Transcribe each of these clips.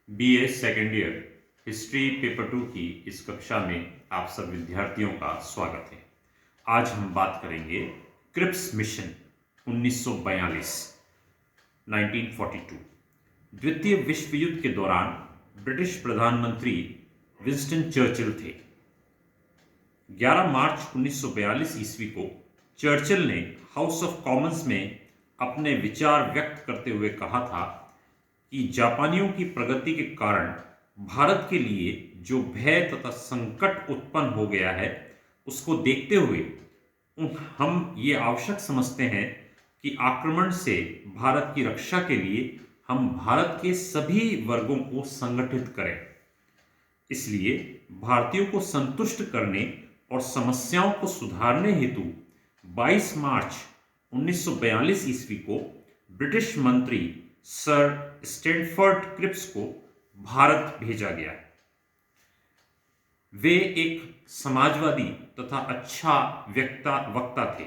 BA second year history paper 2 की इस कक्षा में आप सब विद्यार्थियों का स्वागत है। आज हम बात करेंगे क्रिप्स मिशन 1942 1942। द्वितीय विश्व युद्ध के दौरान ब्रिटिश प्रधानमंत्री विंस्टन चर्चिल थे। 11 मार्च 1942 ईस्वी को चर्चिल ने हाउस ऑफ कॉमन्स में अपने विचार व्यक्त करते हुए कहा था कि जापानियों की प्रगति के कारण भारत के लिए जो भय तथा संकट उत्पन्न हो गया है, उसको देखते हुए हम ये आवश्यक समझते हैं कि आक्रमण से भारत की रक्षा के लिए हम भारत के सभी वर्गों को संगठित करें। इसलिए भारतीयों को संतुष्ट करने और समस्याओं को सुधारने हेतु 22 मार्च 1942 ईस्वी को ब्रिटिश मंत्री सर स्टैनफोर्ड क्रिप्स को भारत भेजा गया। वे एक समाजवादी तथा अच्छा वक्ता थे।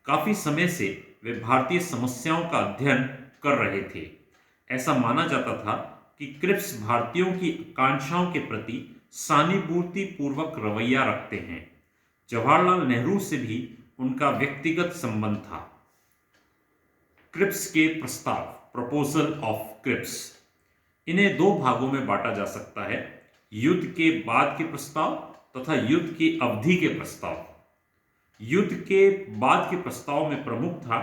काफी समय से वे भारतीय समस्याओं का अध्ययन कर रहे थे। ऐसा माना जाता था कि क्रिप्स भारतीयों की आकांक्षाओं के प्रति सहानुभूति पूर्वक रवैया रखते हैं। जवाहरलाल नेहरू से भी उनका व्यक्तिगत संबंध था। क्रिप्स के प्रस्ताव, प्रपोजल ऑफ क्रिप्स, इन्हें दो भागों में बांटा जा सकता है: युद्ध के बाद के प्रस्ताव तथा युद्ध की अवधि के प्रस्ताव। युद्ध के बाद के प्रस्ताव में प्रमुख था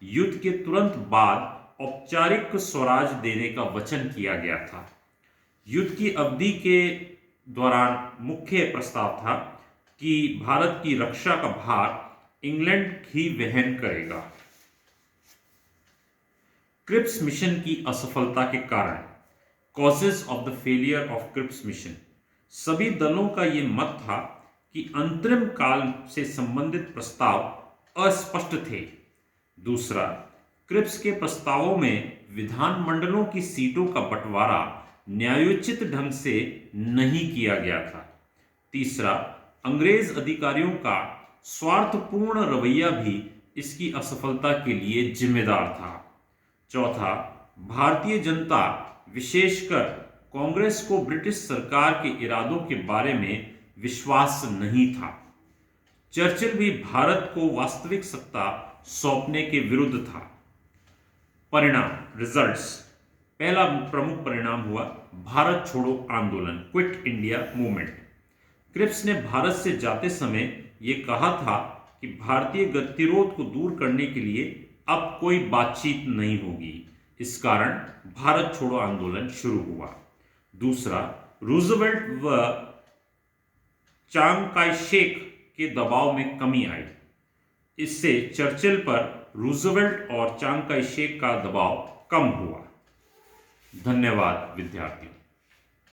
युद्ध के तुरंत बाद औपचारिक स्वराज देने का वचन किया गया था। युद्ध की अवधि के दौरान मुख्य प्रस्ताव था कि भारत की रक्षा का भार इंग्लैंड ही वहन करेगा। क्रिप्स मिशन की असफलता के कारण, causes of the failure of Cripps mission, सभी दलों का यह मत था कि अंतरिम काल से संबंधित प्रस्ताव अस्पष्ट थे। दूसरा, क्रिप्स के प्रस्तावों में विधानमंडलों की सीटों का बंटवारा न्यायोचित ढंग से नहीं किया गया था। तीसरा, अंग्रेज अधिकारियों का स्वार्थपूर्ण रवैया भी इसकी असफलता के लिए जिम्मेदार था। चौथा, भारतीय जनता विशेषकर कांग्रेस को ब्रिटिश सरकार के इरादों के बारे में विश्वास नहीं था। चर्चिल भी भारत को वास्तविक सत्ता सौंपने के विरुद्ध था। परिणाम, रिजल्ट्स। पहला प्रमुख परिणाम हुआ भारत छोड़ो आंदोलन, क्विट इंडिया मूवमेंट। क्रिप्स ने भारत से जाते समय यह कहा था कि भारतीय गतिरोध को दूर करने के लिए अब कोई बातचीत नहीं होगी। इस कारण भारत छोड़ो आंदोलन शुरू हुआ। दूसरा, रूजवेल्ट व चांग काई शेक के दबाव में कमी आई। इससे चर्चिल पर रूजवेल्ट और चांग काई शेक का दबाव कम हुआ। धन्यवाद विद्यार्थियों।